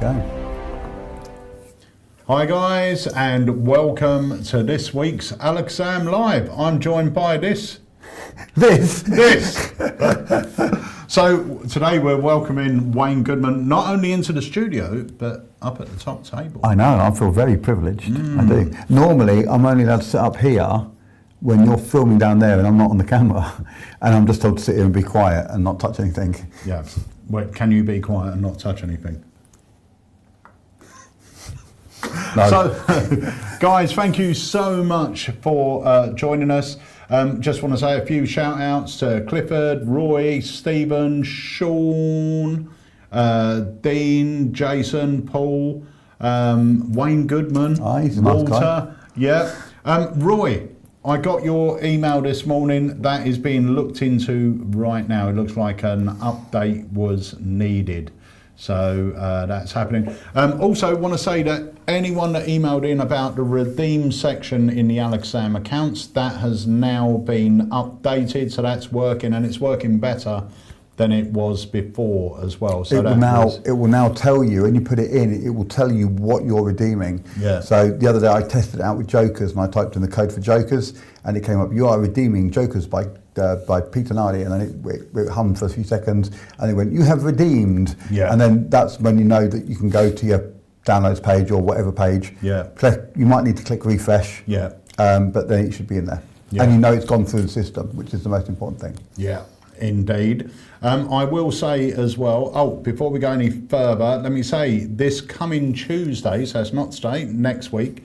go. Hi guys, and welcome to this week's Alakazam Live. I'm joined by this. So today we're welcoming Wayne Goodman not only into the studio, but up at the top table. I know, I feel very privileged. I do. Normally, I'm only allowed to sit up here when you're filming down there and I'm not on the camera, and I'm just told to sit here and be quiet and not touch anything. Yeah. Well, can you be quiet and not touch anything? No. So, guys, thank you so much for joining us. Just want to say a few shout outs to Clifford, Roy, Stephen, Sean, Dean, Jason, Paul, Wayne Goodman, he's a nice Walter. guy. Yeah. Roy, I got your email this morning. That is being looked into right now. It looks like an update was needed. So that's happening. Also want to say that anyone that emailed in about the redeem section in the Alakazam accounts, that has now been updated. So that's working, and it's working better than it was before as well. So it will now tell you, and you put it in, it will tell you what you're redeeming. Yeah. So the other day I tested it out with Jokers, and I typed in the code for Jokers, and it came up, you are redeeming Jokers by Peter Nardi, and then it hummed for a few seconds, and it went, you have redeemed. Yeah. And then that's when you know that you can go to your downloads page or whatever page. Yeah. You might need to click refresh. Yeah. But then it should be in there. Yeah. And you know it's gone through the system, which is the most important thing. Yeah. Indeed. I will say as well, before we go any further, let me say this coming Tuesday, so it's not today, next week,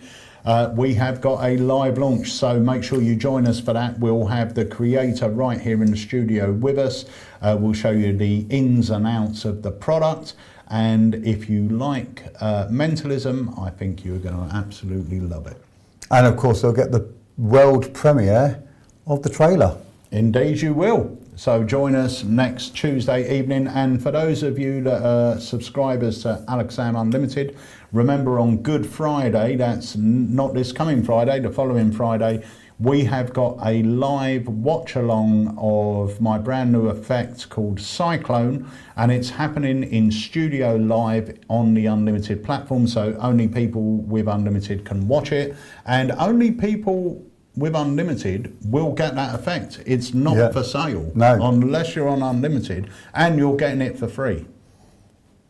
we have got a live launch, so make sure you join us for that. We'll have the creator right here in the studio with us. We'll show you the ins and outs of the product, and if you like mentalism, I think you're going to absolutely love it. And of course, they'll get the world premiere of the trailer. Indeed you will. So join us next Tuesday evening, and for those of you that are subscribers to Alakazam Unlimited, remember on Good Friday, that's not this coming Friday, the following Friday, we have got a live watch along of my brand new effect called Cyclone, and it's happening in studio live on the Unlimited platform, so only people with Unlimited can watch it, and only people with Unlimited will get that effect. It's not for sale, unless you're on Unlimited, and you're getting it for free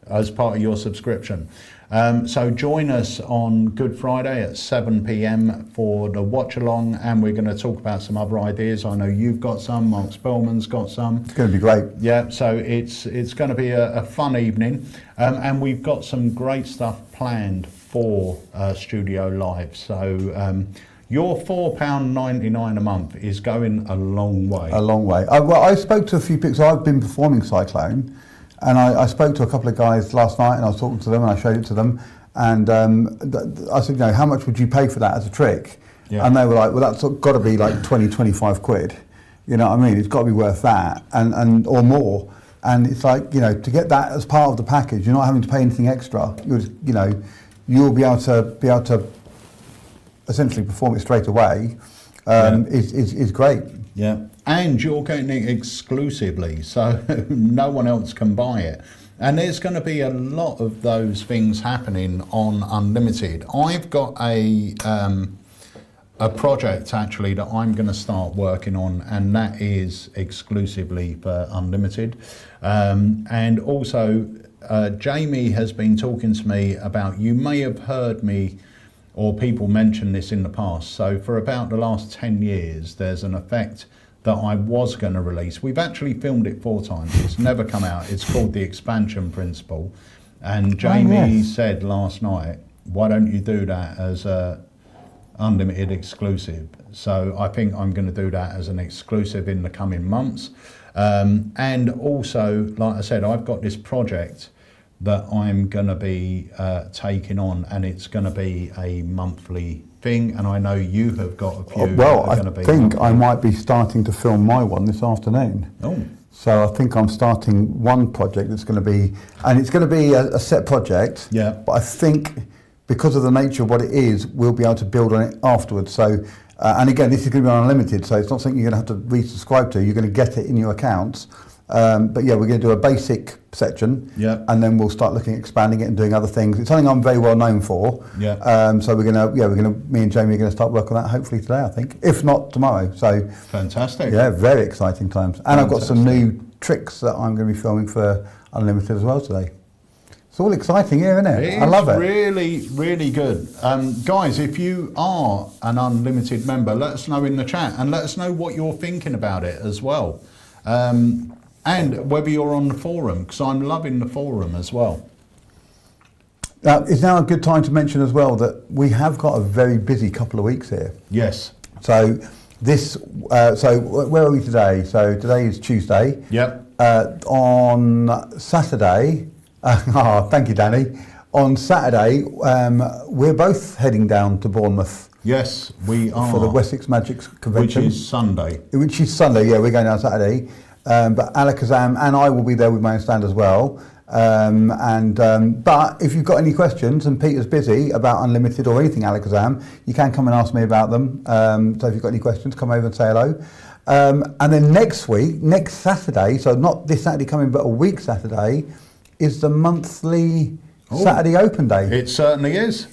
as part of your subscription. So join us on Good Friday at 7 p.m. for the watch along, and we're going to talk about some other ideas. I know you've got some, Mark Spellman's got some. It's going to be great. Yeah, so it's going to be a fun evening, and we've got some great stuff planned for Studio Live. So your £4.99 a month is going a long way. A long way. Well, I spoke to a few people. So I've been performing Cyclone, and I spoke to a couple of guys last night, and I was talking to them, and I showed it to them, and I said, how much would you pay for that as a trick? Yeah. And they were like, well, that's got to be like 20, 25 quid. You know what I mean? It's got to be worth that, and or more. And it's like, to get that as part of the package, you're not having to pay anything extra. You'll be able to essentially perform it straight away. Is great. Yeah, and you're getting it exclusively, so no one else can buy it. And there's going to be a lot of those things happening on Unlimited. I've got a project actually that I'm going to start working on, and that is exclusively for Unlimited. And also, Jamie has been talking to me about, you may have heard me or people mention this in the past. So for about the last 10 years, there's an effect that I was going to release. We've actually filmed it 4 times. It's never come out. It's called the Expansion Principle. And Jamie said last night, why don't you do that as a Unlimited exclusive? So I think I'm going to do that as an exclusive in the coming months. And also, like I said, I've got this project that I'm going to be taking on, and it's going to be a monthly thing, and I know you have got a few. Well, I think I might be starting to film my one this afternoon. Oh. So I think I'm starting one project that's going to be, and it's going to be a set project. Yeah. But I think because of the nature of what it is, we'll be able to build on it afterwards. So, and again, this is going to be unlimited, so it's not something you're going to have to resubscribe to. You're going to get it in your accounts. But yeah, we're going to do a basic section, and then we'll start looking at expanding it and doing other things. It's something I'm very well known for. So me and Jamie are going to start working on that hopefully today, I think, if not tomorrow. So fantastic. Yeah, very exciting times. And I've got some new tricks that I'm going to be filming for Unlimited as well today. It's all exciting here, isn't it? I love it. Really, really good. Guys, if you are an Unlimited member, let us know in the chat and let us know what you're thinking about it as well. And whether you're on the forum, because I'm loving the forum as well. It's now a good time to mention as well that we have got a very busy couple of weeks here. Yes. So where are we today? So today is Tuesday. On Saturday, thank you, Danny. On Saturday, we're both heading down to Bournemouth. Yes, we are. For the Wessex Magic Convention. Which is Sunday. Yeah, we're going down Saturday. But Alakazam and I will be there with my own stand as well. But if you've got any questions, and Peter's busy about Unlimited or anything Alakazam, you can come and ask me about them. So if you've got any questions, come over and say hello. And then next Saturday, so not this Saturday coming, but a week Saturday, is the monthly Saturday Open Day. It certainly is.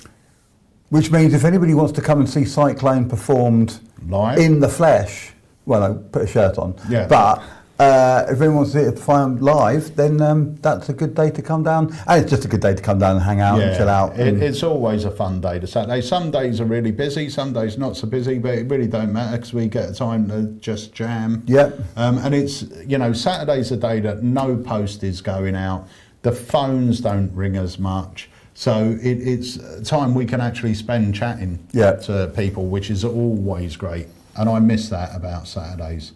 Which means if anybody wants to come and see Cyclone performed live in the flesh, well, no, put a shirt on. Yeah. But if anyone wants to see it performed live, then that's a good day to come down. And it's just a good day to come down and hang out and chill out. It's always a fun day to Saturday. Some days are really busy, some days not so busy, but it really don't matter because we get time to just jam. And it's, Saturday's a day that no post is going out. The phones don't ring as much. So it's time we can actually spend chatting to people, which is always great. And I miss that about Saturdays.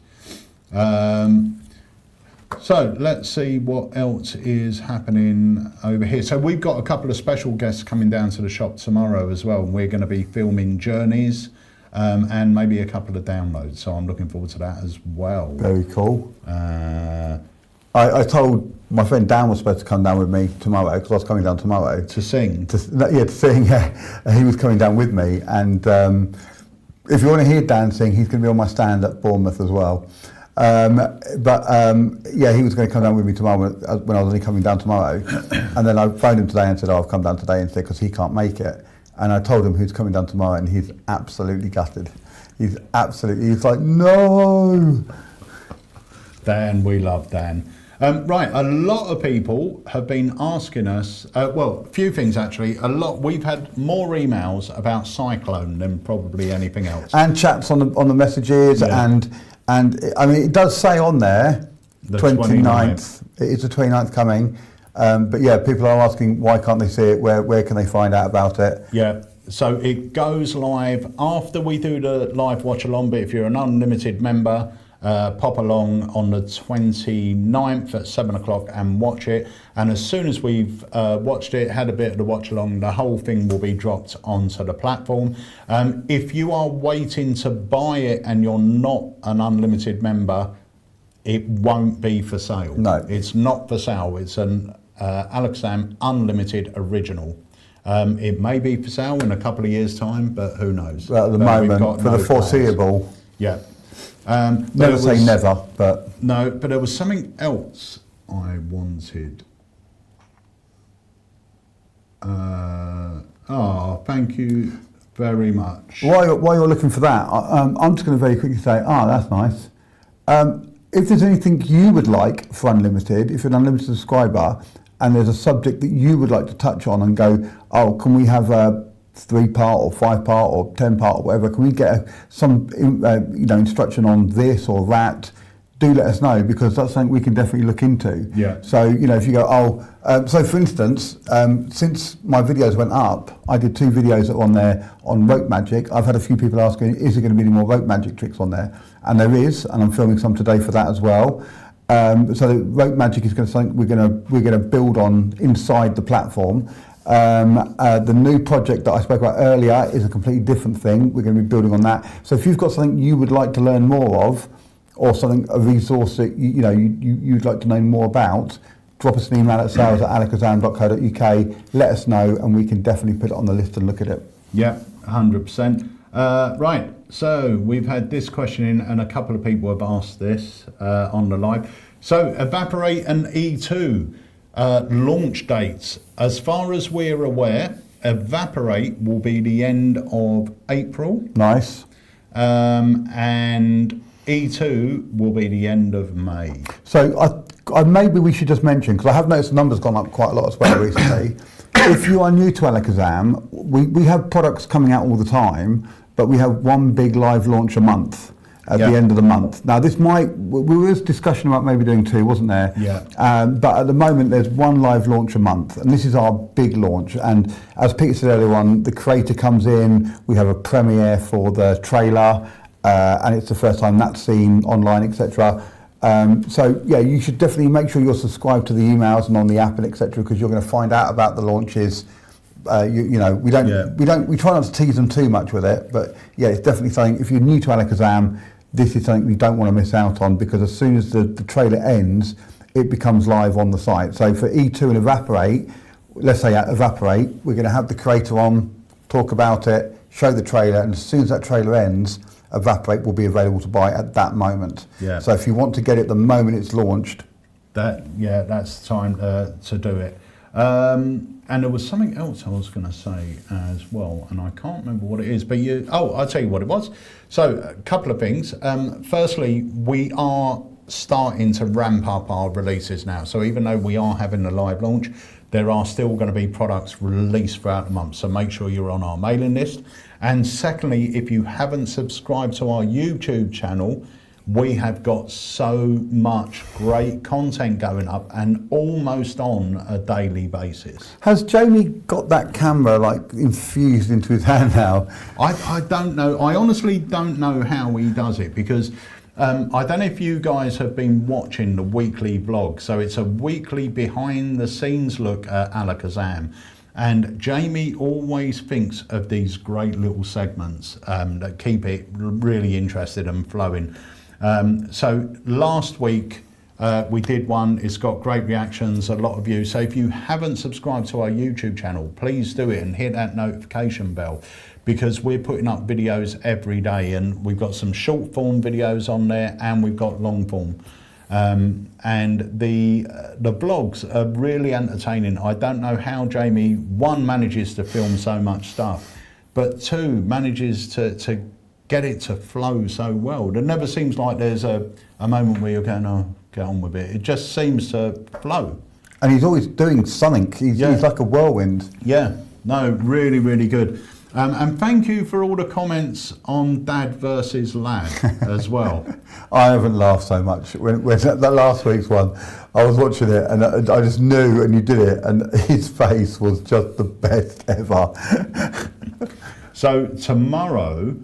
So let's see what else is happening over here. So we've got a couple of special guests coming down to the shop tomorrow as well. We're going to be filming journeys and maybe a couple of downloads. So I'm looking forward to that as well. Very cool. I told my friend Dan was supposed to come down with me tomorrow because I was coming down tomorrow. To sing? To sing, yeah. He was coming down with me. And if you want to hear Dan sing, he's going to be on my stand at Bournemouth as well. He was going to come down with me tomorrow when I was only coming down tomorrow. And then I phoned him today and said, I've come down today instead because he can't make it. And I told him who's coming down tomorrow and he's absolutely gutted. He's like, no. Dan, we love Dan. Right, a lot of people have been asking us, a few things actually. We've had more emails about Cyclone than probably anything else. And chats on the messages, and I mean, it does say on there, the 29th. It is the 29th coming. But yeah, people are asking why can't they see it? Where can they find out about it? Yeah, so it goes live after we do the live watch along. But if you're an Unlimited member, pop along on the 29th at 7 o'clock and watch it. And as soon as we've watched it, had a bit of the watch along, the whole thing will be dropped onto the platform. If you are waiting to buy it and you're not an Unlimited member, it won't be for sale. No. It's not for sale. It's an Alakazam Unlimited original. It may be for sale in a couple of years' time, but who knows? Well, at the moment, for the foreseeable. Plans. Yeah. Never say never, but... No, but there was something else I wanted. Thank you very much. While you're looking for that, I'm just going to very quickly say, that's nice. If there's anything you would like for Unlimited, if you're an Unlimited subscriber, and there's a subject that you would like to touch on and go, can we have a 3-part or 5-part or 10-part or whatever, can we get some instruction on this or that? Do let us know, because that's something we can definitely look into. Yeah. So, if you go, so for instance, since my videos went up, I did 2 videos that were on there on rope magic. I've had a few people asking, is there going to be any more rope magic tricks on there? And there is, and I'm filming some today for that as well. So the rope magic is going to something we're going to build on inside the platform. The new project that I spoke about earlier is a completely different thing. We're going to be building on that. So if you've got something you would like to learn more of, or a resource that you'd like to know more about, drop us an email at sales@alakazam.co.uk. Let us know, and we can definitely put it on the list and look at it. Yeah, 100%. Right, so we've had this question in, and a couple of people have asked this on the live. So Evaporate and E2 launch dates. As far as we're aware, Evaporate will be the end of April. Nice. And E2 will be the end of May. So maybe we should just mention, because I have noticed the numbers gone up quite a lot as well recently. If you are new to Alakazam, we have products coming out all the time, but we have one big live launch a month at the end of the month. Now there was discussion about maybe doing two, wasn't there? Yeah. But at the moment there's one live launch a month, and this is our big launch. And as Peter said earlier on, the creator comes in, we have a premiere for the trailer, and it's the first time that's seen online, etc. So yeah, you should definitely make sure you're subscribed to the emails and on the app and etc. because you're going to find out about the launches. We try not to tease them too much with it, but yeah, it's definitely something. If you're new to Alakazam, this is something you don't want to miss out on, because as soon as the trailer ends, it becomes live on the site. So for E2 and Evaporate, let's say at Evaporate, we're going to have the creator on, talk about it, show the trailer, and as soon as that trailer ends, Evaporate will be available to buy at that moment. Yeah. So if you want to get it the moment it's launched, that's the time to do it. And there was something else I was going to say as well, and I can't remember what it is, but I'll tell you what it was. So a couple of things. Firstly, we are starting to ramp up our releases now. So even though we are having a live launch, there are still going to be products released throughout the month. So make sure you're on our mailing list. And secondly, if you haven't subscribed to our YouTube channel, we have got so much great content going up and almost on a daily basis. Has Jamie got that camera like infused into his hand now? I don't know. I honestly don't know how he does it, because I don't know if you guys have been watching the weekly vlog. So it's a weekly behind the scenes look at Alakazam. And Jamie always thinks of these great little segments that keep it really interested and flowing. So last week we did one. It's got great reactions, a lot of views. So if you haven't subscribed to our YouTube channel, please do it and hit that notification bell, because we're putting up videos every day, and we've got some short form videos on there and we've got long form. And the vlogs are really entertaining. I don't know how Jamie, one, manages to film so much stuff, but two, manages to get it to flow so well. There never seems like there's a moment where you're going, oh, get on with it. It just seems to flow. And he's always doing something. He's like a whirlwind. Yeah, no, really, really good. And thank you for all the comments on Dad versus Lad as well. I haven't laughed so much. When that last week's one, I was watching it and I just knew, and you did it, and his face was just the best ever. So tomorrow,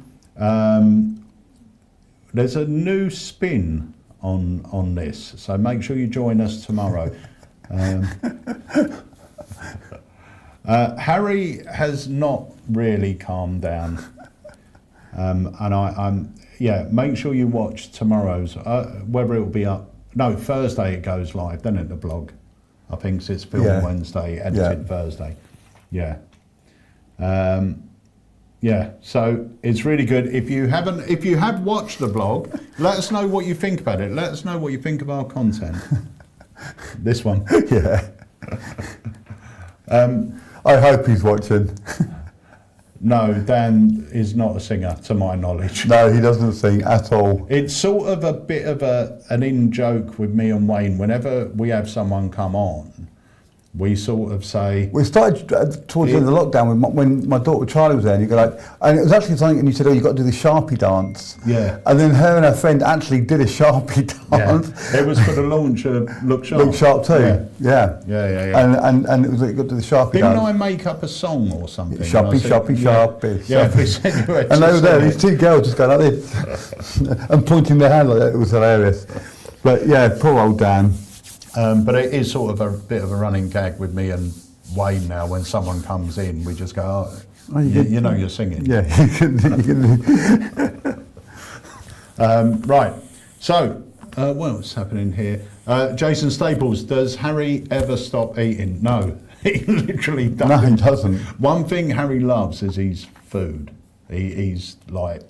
there's a new spin on this, so make sure you join us tomorrow. Harry has not really calmed down, and make sure you watch tomorrow's, whether it will be up, no, Thursday it goes live, doesn't it, the blog? I think it's filmed Wednesday, edited Thursday. So it's really good. If you have watched the blog, let us know what you think about it. Let us know what you think of our content. This one. Yeah. I hope he's watching. No, Dan is not a singer, to my knowledge. No, he doesn't sing at all. It's sort of a bit of an in-joke with me and Wayne. Whenever we have someone come on, we sort of say... We started towards the end of the lockdown when my daughter Charlie was there, and you go like, and it was actually something, and you said, oh, you've got to do the Sharpie dance. Yeah. And then her and her friend actually did a Sharpie dance. Yeah. It was for the launch of Look Sharp. Look Sharp too. Yeah. And it was like, got to do the Sharpie Didn't dance. I make up a song or something? Sharpie. Yeah, we said you had and they were there, sing these two girls just going like this and pointing their hand like that. It was hilarious. But yeah, poor old Dan. But it is sort of a bit of a running gag with me and Wayne now. When someone comes in, we just go, oh, you know you're singing. Yeah, you can. Right, so what's happening here? Jason Staples, does Harry ever stop eating? No, he literally doesn't. No, he doesn't. One thing Harry loves is his food. He's like,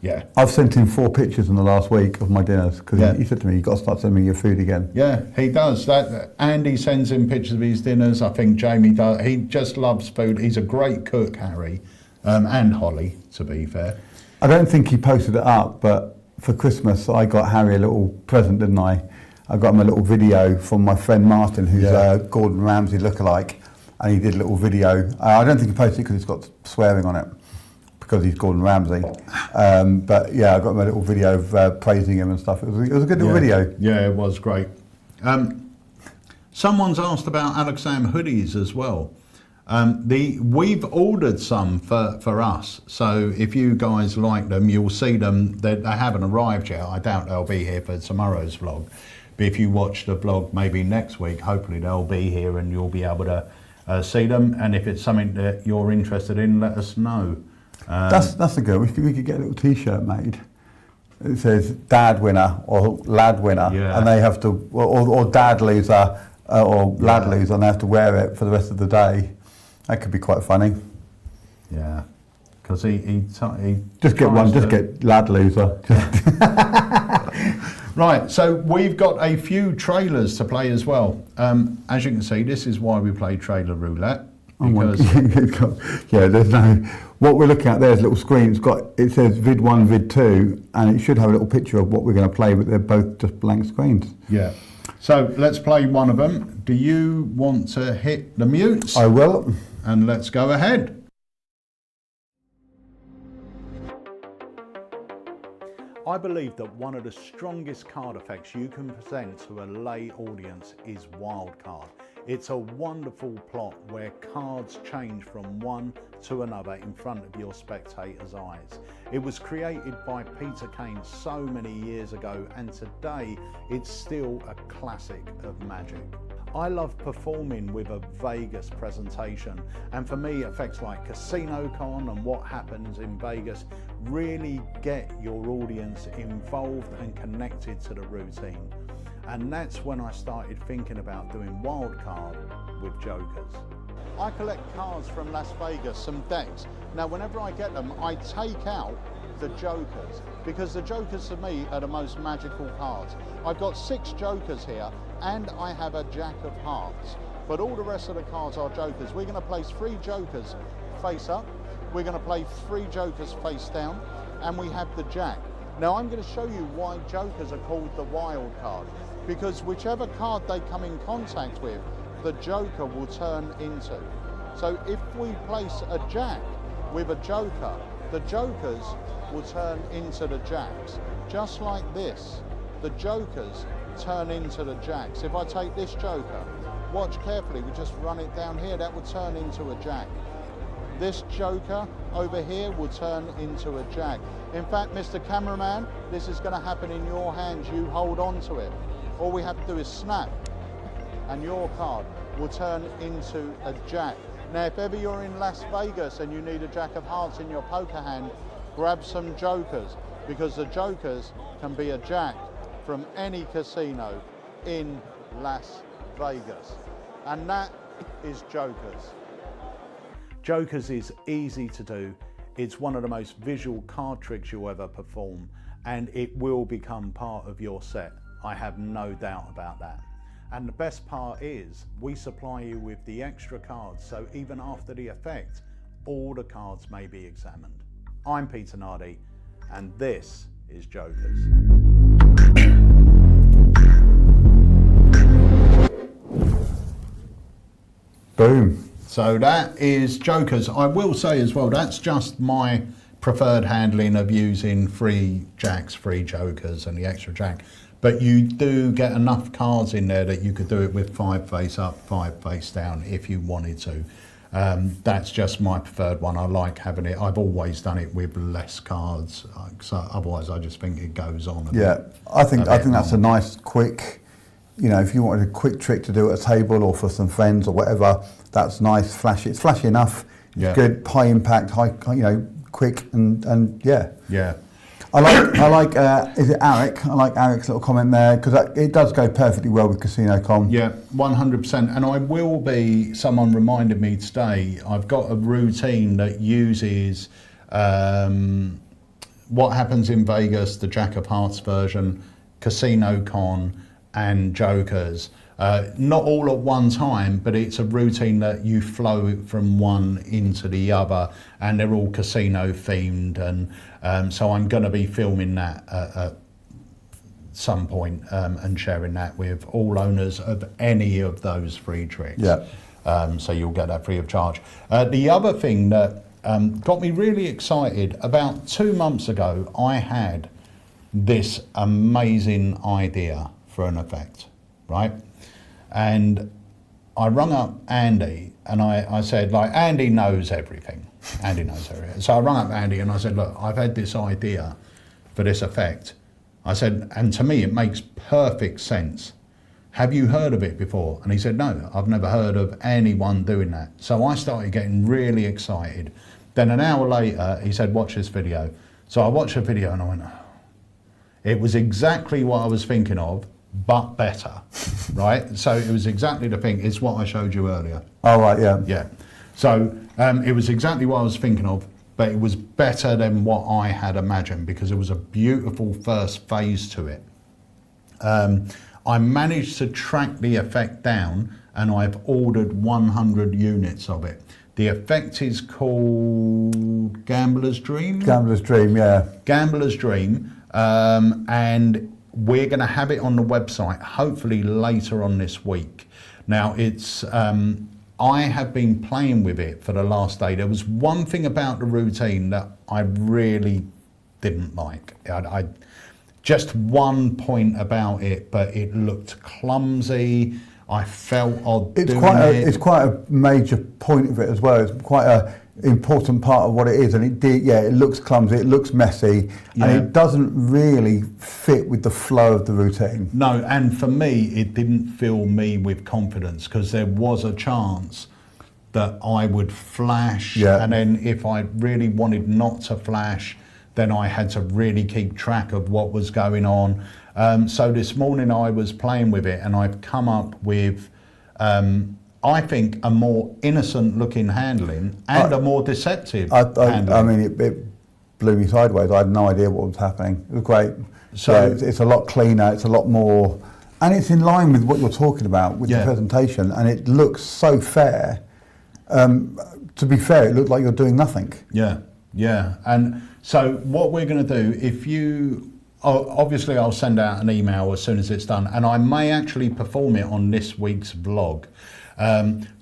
Yeah. I've sent him 4 pictures in the last week of my dinners because he said to me, "You've got to start sending me your food again." Yeah, he does. That Andy sends him pictures of his dinners. I think Jamie does. He just loves food. He's a great cook, Harry, and Holly, to be fair. I don't think he posted it up, but for Christmas I got Harry a little present, didn't I? I got him a little video from my friend Martin, who's a Gordon Ramsay lookalike, and he did a little video. I don't think he posted it because it's got swearing on it, because he's Gordon Ramsay. But yeah, I got him a little video of praising him and stuff. It was a good little video. Yeah, it was great. Someone's asked about Alakazam hoodies as well. We've ordered some for us, so if you guys like them, you'll see them. They haven't arrived yet. I doubt they'll be here for tomorrow's vlog. But if you watch the vlog maybe next week, hopefully they'll be here and you'll be able to see them. And if it's something that you're interested in, let us know. That's a good. We could get a little T-shirt made. It says "Dad winner" or "Lad winner," and they have to, or "Dad loser" or "Lad loser," and they have to wear it for the rest of the day. That could be quite funny. Yeah, because he just get one. Just get "Lad loser." Right, so we've got a few trailers to play as well. As you can see, this is why we play trailer roulette. Because there's no. What we're looking at there is a little screen. It says vid 1, vid 2, and it should have a little picture of what we're going to play, but they're both just blank screens. Yeah. So let's play one of them. Do you want to hit the mutes? I will. And let's go ahead. I believe that one of the strongest card effects you can present to a lay audience is wildcard. It's a wonderful plot where cards change from one to another in front of your spectator's eyes. It was created by Peter Kane so many years ago, and today it's still a classic of magic. I love performing with a Vegas presentation, and for me effects like Casino Con and What Happens in Vegas really get your audience involved and connected to the routine. And that's when I started thinking about doing wildcard with jokers. I collect cards from Las Vegas, some decks. Now whenever I get them, I take out the jokers, because the jokers to me are the most magical cards. I've got 6 jokers here, and I have a jack of hearts, but all the rest of the cards are jokers. We're going to place 3 jokers face up, we're going to play 3 jokers face down, and we have the jack. Now I'm going to show you why jokers are called the wild card, because whichever card they come in contact with, the joker will turn into. So if we place a jack with a joker, the jokers will turn into the jacks. Just like this, the jokers turn into the jacks. If I take this joker, watch carefully, we just run it down here, that will turn into a jack. This joker over here will turn into a jack. In fact, Mr. Cameraman, this is going to happen in your hands. You hold on to it. All we have to do is snap, and your card will turn into a jack. Now, if ever you're in Las Vegas and you need a jack of hearts in your poker hand, grab some jokers, because the jokers can be a jack from any casino in Las Vegas. And that is jokers. Jokers is easy to do. It's one of the most visual card tricks you'll ever perform, and it will become part of your set. I have no doubt about that. And the best part is we supply you with the extra cards, so even after the effect, all the cards may be examined. I'm Peter Nardi, and this is Jokers. Boom. So that is Jokers. I will say as well, that's just my preferred handling of using 3 jacks, 3 jokers and the extra jack. But you do get enough cards in there that you could do it with 5 face up, 5 face down if you wanted to. That's just my preferred one. I like having it. I've always done it with less cards, so otherwise I just think it goes on. I think that's a nice, quick. You know, if you wanted a quick trick to do at a table or for some friends or whatever, that's nice, flashy. It's flashy enough. It's good, high impact, quick, and yeah. Yeah. I like. Is it Eric? I like Eric's little comment there, because it does go perfectly well with Casino.com. Yeah, 100%. And I will be. Someone reminded me today. I've got a routine that uses what happens in Vegas, the Jack of Hearts version, Casino Con, and Jokers. Not all at one time, but it's a routine that you flow from one into the other, and they're all casino themed. And so I'm going to be filming that at some point, and sharing that with all owners of any of those free tricks. Yeah. So you'll get that free of charge. The other thing that got me really excited, about 2 months ago, I had this amazing idea for an effect, right? And I rung up Andy and I said, like, Andy knows everything. Andy knows everything. So I rung up Andy and I said, look, I've had this idea for this effect. I said, and to me, it makes perfect sense. Have you heard of it before? And he said, no, I've never heard of anyone doing that. So I started getting really excited. Then an hour later, he said, watch this video. So I watched the video and I went, oh. It was exactly what I was thinking of, but better, right? So it was exactly the thing. It's what I showed you earlier. Oh, right, yeah. Yeah. So it was exactly what I was thinking of, but it was better than what I had imagined because it was a beautiful first phase to it. I managed to track the effect down and I've ordered 100 units of it. The effect is called Gambler's Dream? Gambler's Dream, yeah. Gambler's Dream. And we're going to have it on the website hopefully later on this week. Now it's I have been playing with it for the last day. There was one thing about the routine that I really didn't like. I just one point about it, but it looked clumsy. I felt odd It's doing quite it. it's quite a major point of it as well. It's quite a important part of what it is, and it looks clumsy, it looks messy, Yeah. and it doesn't really fit with the flow of the routine. No, and for me, it didn't fill me with confidence because there was a chance that I would flash, Yeah. and then if I really wanted not to flash, then I had to really keep track of what was going on. So this morning I was playing with it, and I've come up with, I think, a more innocent looking handling and a more deceptive handling. I mean, it blew me sideways. I had no idea what was happening. It was great. So- Yeah, it's a lot cleaner, it's a lot more, and it's in line with what you're talking about with Yeah. the presentation, and it looks so fair. To be fair, it looked like you're doing nothing. Yeah, yeah. And so what we're going to do, if you, obviously I'll send out an email as soon as it's done, and I may actually perform it on this week's vlog.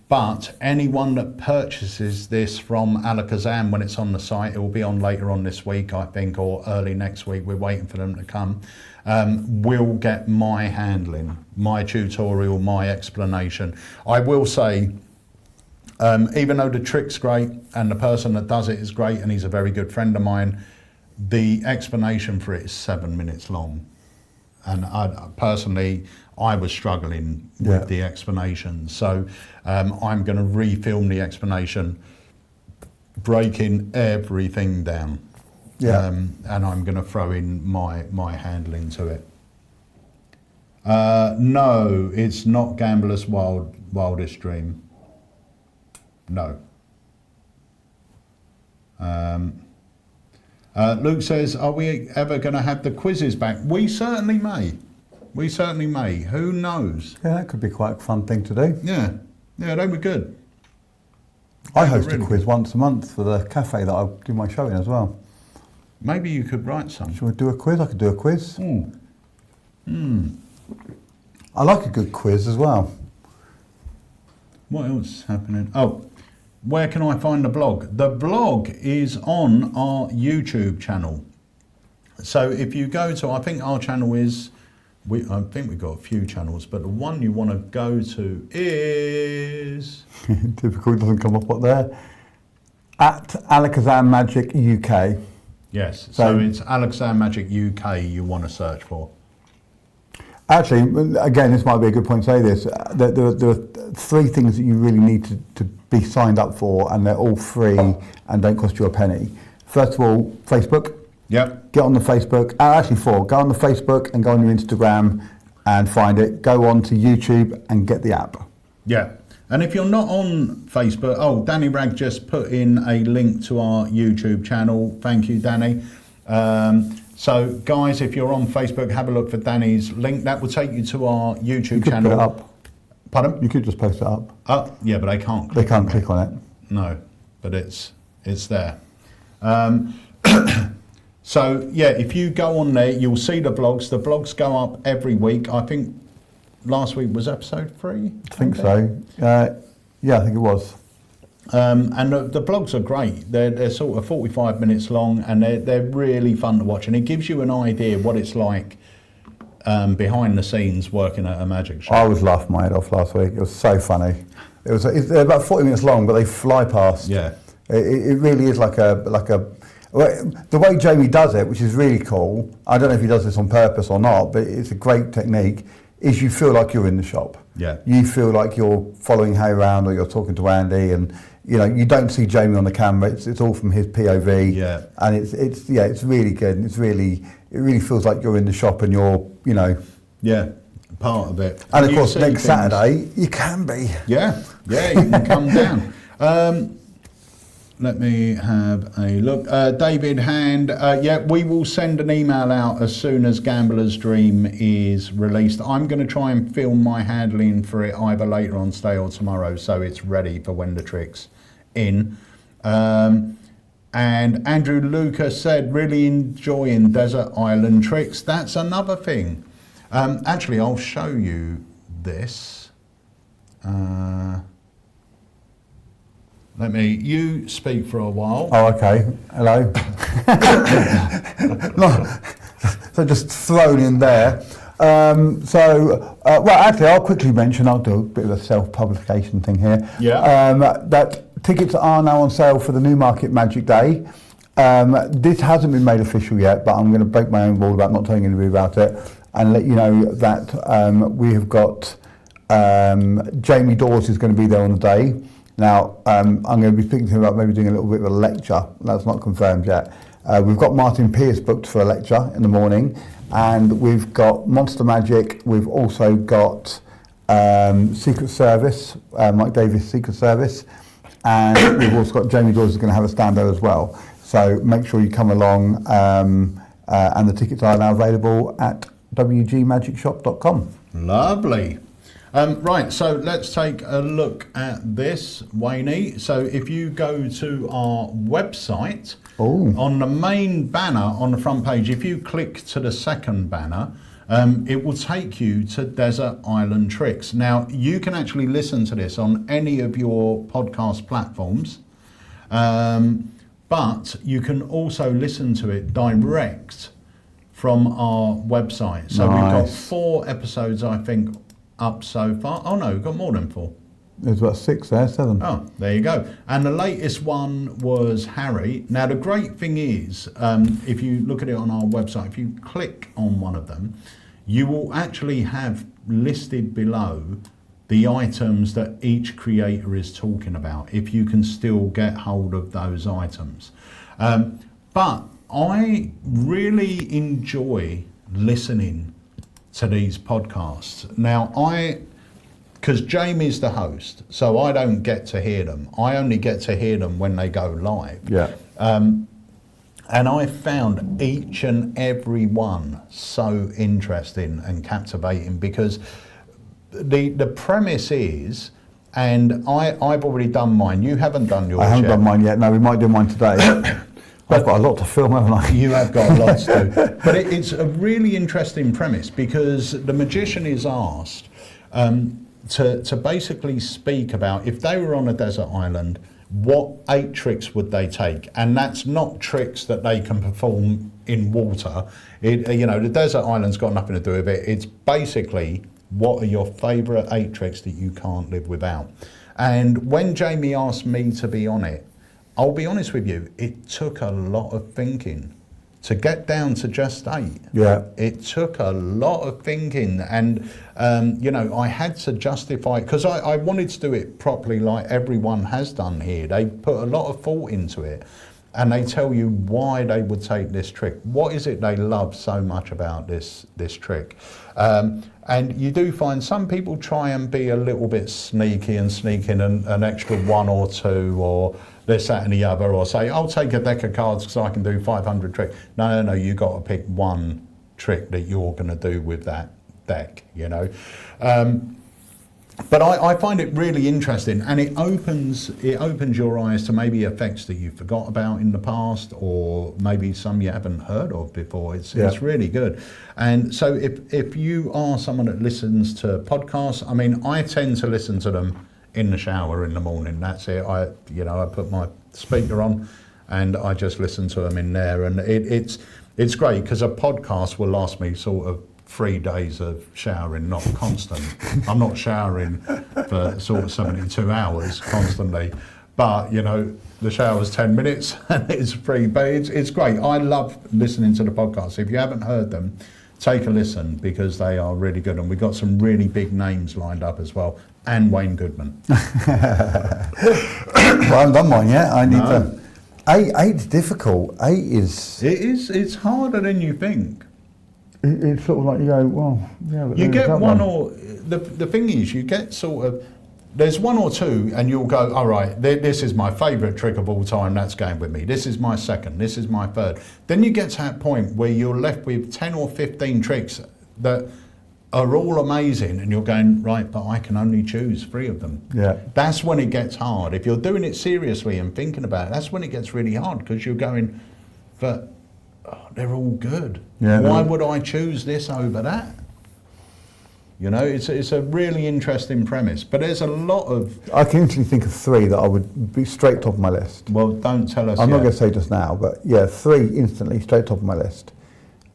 But anyone that purchases this from Alakazam when it's on the site, it will be on later on this week, I think, or early next week. We're waiting for them to come. Will get my handling, my tutorial, my explanation. I will say, even though the trick's great and the person that does it is great and he's a very good friend of mine, the explanation for it is 7 minutes long. And I was struggling with the explanation. So I'm going to refilm the explanation, breaking everything down. Yeah. And I'm going to throw in my handling to it. No, it's not Gambler's Wildest Dream. No. Luke says, are we ever going to have the quizzes back? We certainly may. We certainly may. Who knows? Yeah, that could be quite a fun thing to do. Yeah. Yeah, they were good. I host really a quiz once a month for the cafe that I do my show in as well. Maybe you could write some. Should we do a quiz? I could do a quiz. I like a good quiz as well. What else is happening? Oh, where can I find the blog? The blog is on our YouTube channel. So if you go to, I think our channel is, I think we've got a few channels, but the one you want to go to is... Typical, it doesn't come up there. At Alakazam Magic UK. Yes, So- so it's Alakazam Magic UK you want to search for. Actually, again, this might be a good point to say this. There are three things that you really need to be signed up for, and they're all free and don't cost you a penny. First of all, Facebook. Yep. Get on the Facebook. Actually, four. Go on the Facebook and go on your Instagram and find it. Go on to YouTube and get the app. Yeah. And if you're not on Facebook, Danny Ragg just put in a link to our YouTube channel. Thank you, Danny. So, guys, if you're on Facebook, have a look for Danny's link. That will take you to our YouTube You could channel. put it up. Pardon? You could just post it up. Yeah, but they can't. They can't click on it. No, but it's there. So yeah, if you go on there, you'll see the vlogs. The vlogs go up every week. I think last week was episode 3. I think so. Yeah, I think it was. And the vlogs are great. They're sort of 45 minutes long, and they're really fun to watch. And it gives you an idea what it's like behind the scenes working at a magic shop. I was laughing my head off last week. It was so funny. They're about 40 minutes long, but they fly past. Yeah. It really is like a. The way Jamie does it, which is really cool. I don't know if he does this on purpose or not, but it's a great technique. Is you feel like you're in the shop. Yeah. You feel like you're following Hay around, or you're talking to Andy, and you don't see Jamie on the camera. It's all from his POV. Yeah. And it's really good. And it really feels like you're in the shop, and you're Yeah, part of it. And of You course, see next things- Saturday you can be. Yeah, you can come down. Let me have a look. David Hand, we will send an email out as soon as Gambler's Dream is released. I'm going to try and film my handling for it either later on today or tomorrow, so it's ready for when the trick's in. And Andrew Lucas said, really enjoying Desert Island tricks. That's another thing. Actually, I'll show you this. You speak for a while. Oh, okay. Hello. So just thrown in there. Actually, I'll quickly mention, I'll do a bit of a self-publication thing here. Yeah. That tickets are now on sale for the Newmarket Magic Day. This hasn't been made official yet, but I'm going to break my own rule about not telling anybody about it and let you know that we have got Jamie Dawes is going to be there on the day. Now, I'm going to be thinking about maybe doing a little bit of a lecture. That's not confirmed yet. We've got Martin Pierce booked for a lecture in the morning, and we've got Monster Magic. We've also got Secret Service, Mike Davis Secret Service, and we've also got Jamie Dawes is going to have a stand there as well. So make sure you come along, and the tickets are now available at wgmagicshop.com. Lovely. Right, so let's take a look at this, Wayne. So if you go to our website, on the main banner on the front page, if you click to the second banner, it will take you to Desert Island Tricks. Now, you can actually listen to this on any of your podcast platforms, but you can also listen to it direct from our website. So we've got 4 episodes, I think, up so far. Oh no, we've got more than 4. There's about 6 there, 7. Oh, there you go. And the latest one was Harry. Now the great thing is, if you look at it on our website, if you click on one of them, you will actually have listed below the items that each creator is talking about, if you can still get hold of those items. But I really enjoy listening to these podcasts. Now, because Jamie's the host, so I don't get to hear them. I only get to hear them when they go live. Yeah. And I found each and every one so interesting and captivating, because the premise is, and I've already done mine. You haven't done yours yet. I haven't done mine yet. No, we might do mine today. I've got a lot to film, haven't I? You have got a lot to do. But it's a really interesting premise, because the magician is asked to basically speak about, if they were on a desert island, what 8 tricks would they take? And that's not tricks that they can perform in water. The desert island's got nothing to do with it. It's basically, what are your favourite 8 tricks that you can't live without? And when Jamie asked me to be on it, I'll be honest with you, it took a lot of thinking to get down to just 8. Yeah. It took a lot of thinking, and I had to justify, because I wanted to do it properly like everyone has done here. They put a lot of thought into it. and they tell you why they would take this trick. What is it they love so much about this trick? And you do find some people try and be a little bit sneaky and sneak in an extra one or two or this, that and the other, or say, I'll take a deck of cards because I can do 500 tricks. No, you got to pick one trick that you're going to do with that deck, you know. But I find it really interesting, and it opens your eyes to maybe effects that you forgot about in the past, or maybe some you haven't heard of before. It's really good. And so if you are someone that listens to podcasts, I mean, I tend to listen to them in the shower in the morning. That's it. I put my speaker on and I just listen to them in there, and it's great because a podcast will last me sort of 3 days of showering, not constant. I'm not showering for sort of 72 hours constantly, but you know, the shower's 10 minutes and it's free, but it's great. I love listening to the podcasts. If you haven't heard them, take a listen because they are really good, and we've got some really big names lined up as well, and Wayne Goodman. Well, I haven't done mine yet. I need to. Eight's difficult. It's harder than you think. It's sort of like you go, well, yeah. But you get one or the thing is, you get sort of, there's one or two, and you'll go, all right, this is my favourite trick of all time. That's going with me. This is my second. This is my third. Then you get to that point where you're left with 10 or 15 tricks that are all amazing, and you're going, right, but I can only choose 3 of them. Yeah. That's when it gets hard. If you're doing it seriously and thinking about it, that's when it gets really hard, because you're going, but they're all good. Yeah, why would I choose this over that? You know, it's a really interesting premise, but there's a lot of... I can instantly think of 3 that I would be straight top of my list. Well, don't tell us I'm yet. not going to say just now, but yeah, 3 instantly straight top of my list.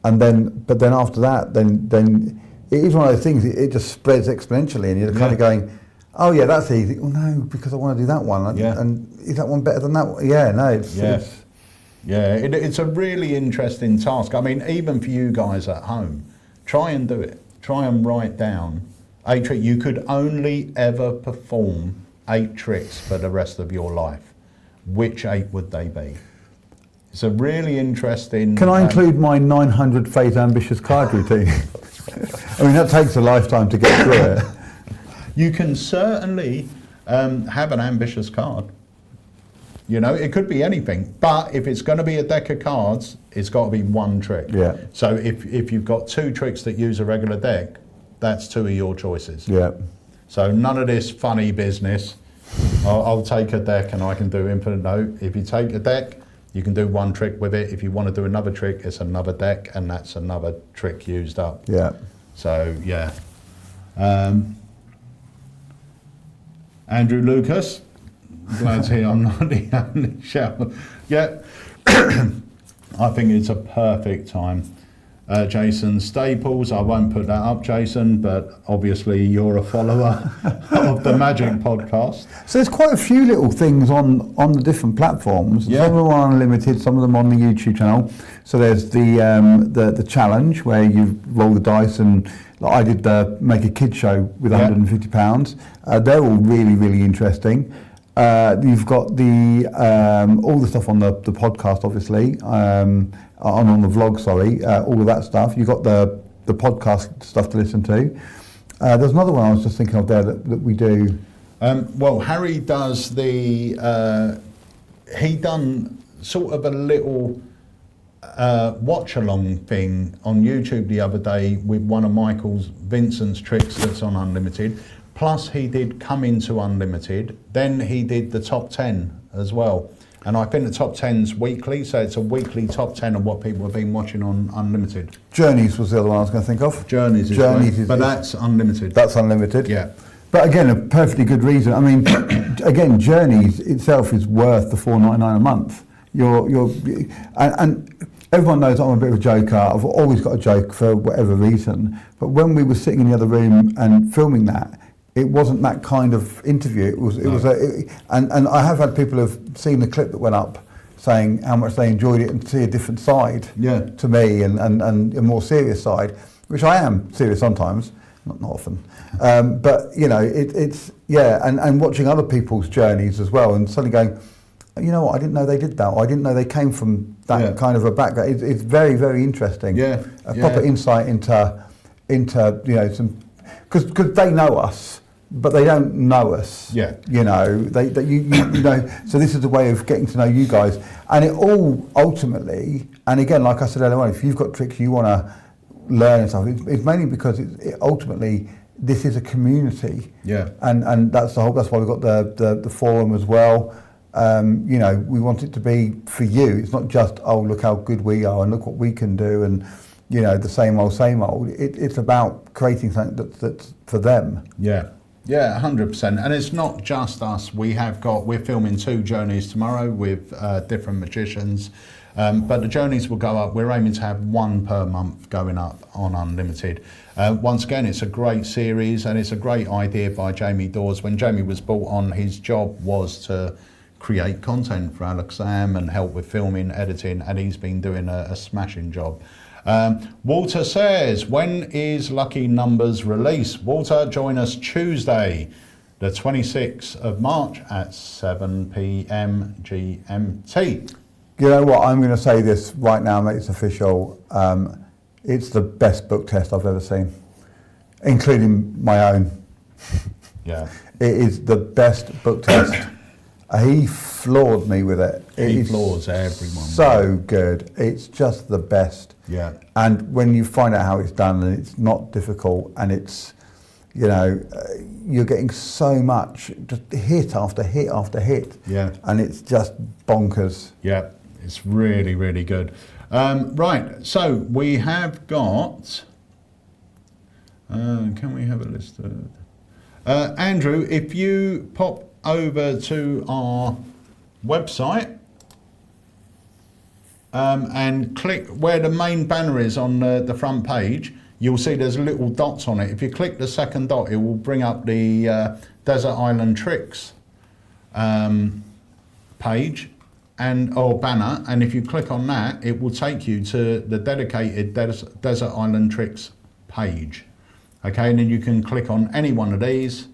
And then after that, then it is one of those things, it just spreads exponentially, and you're kind of going, oh yeah, that's easy. Well, no, because I want to do that one. And is that one better than that one? Yeah, no, it's a really interesting task. I mean, even for you guys at home, try and do it. Try and write down 8 tricks. You could only ever perform 8 tricks for the rest of your life. Which 8 would they be? It's a really interesting... Can I include my 900 phase ambitious card routine? I mean, that takes a lifetime to get through it. You can certainly have an ambitious card. You know, it could be anything, but if it's going to be a deck of cards, it's got to be one trick. Yeah. So if you've got 2 tricks that use a regular deck, that's 2 of your choices. Yeah. So none of this funny business. I'll take a deck and I can do infinite. No, if you take a deck, you can do 1 trick with it. If you want to do another trick, it's another deck, and that's another trick used up. Yeah. So yeah. Andrew Lucas. Glad to hear I'm not the only shower. Yeah, I think it's a perfect time. Jason Staples, I won't put that up, Jason, but obviously you're a follower of the Magic Podcast. So there's quite a few little things on the different platforms. Yeah. Some of them are unlimited, some of them on the YouTube channel. So there's the challenge where you roll the dice, and like I did the Make a Kid show with £150. They're all really, really interesting. You've got the all the stuff on the podcast, obviously, on the vlog. Sorry, all of that stuff. You've got the podcast stuff to listen to. There's another one I was just thinking of there that we do. Well, Harry does the. He done sort of a little watch along thing on YouTube the other day with one of Vincent's tricks that's on Unlimited. Plus he did Come Into Unlimited, then he did the top 10 as well. And I think the top 10's weekly, so it's a weekly top 10 of what people have been watching on Unlimited. Journeys was the other one I was going to think of. Journeys but that's Unlimited. That's Unlimited. Yeah. But again, a perfectly good reason. I mean, again, Journeys itself is worth the $4.99 a month. And everyone knows I'm a bit of a joker. I've always got a joke for whatever reason. But when we were sitting in the other room and filming that, it wasn't that kind of interview. And I have had people who've seen the clip that went up saying how much they enjoyed it and see a different side to me and a more serious side, which I am serious sometimes, not often. But you know, it's and watching other people's journeys as well, and suddenly going, you know what, I didn't know they did that, or I didn't know they came from that kind of a background. It's very, very interesting. Yeah. A proper insight into some, because they know us, but they don't know us. Yeah. You know, you know. So this is a way of getting to know you guys, and it all ultimately, and again, like I said earlier on, if you've got tricks you want to learn and stuff, it's mainly because it ultimately this is a community. Yeah. And that's the whole. That's why we've got the forum as well. You know, we want it to be for you. It's not just, oh, look how good we are and look what we can do, and you know, the same old. It's about creating something that's for them. Yeah. Yeah, 100%. And it's not just us. We're filming 2 journeys tomorrow with different magicians. But the journeys will go up. We're aiming to have 1 per month going up on Unlimited. Once again, it's a great series, and it's a great idea by Jamie Dawes. When Jamie was brought on, his job was to create content for Alakazam and help with filming, editing, and he's been doing a smashing job. Walter says, when is Lucky Numbers release? Walter, join us Tuesday, the 26th of March at 7 p.m. GMT. You know what, I'm going to say this right now, mate, it's official. It's the best book test I've ever seen, including my own. Yeah. It is the best book test. He floored me with it. He floors everyone. So good. It's just the best. Yeah. And when you find out how it's done, and it's not difficult, and it's, you know, you're getting so much, just hit after hit after hit. Yeah. And it's just bonkers. Yeah, it's really, really good. Right, so we have got, can we have a list of, Andrew, if you pop over to our website and click where the main banner is on the front page, you'll see there's little dots on it. If you click the second dot, it will bring up the Desert Island Tricks page or banner, and if you click on that, it will take you to the dedicated Desert Island Tricks page. Okay, and then you can click on any one of these,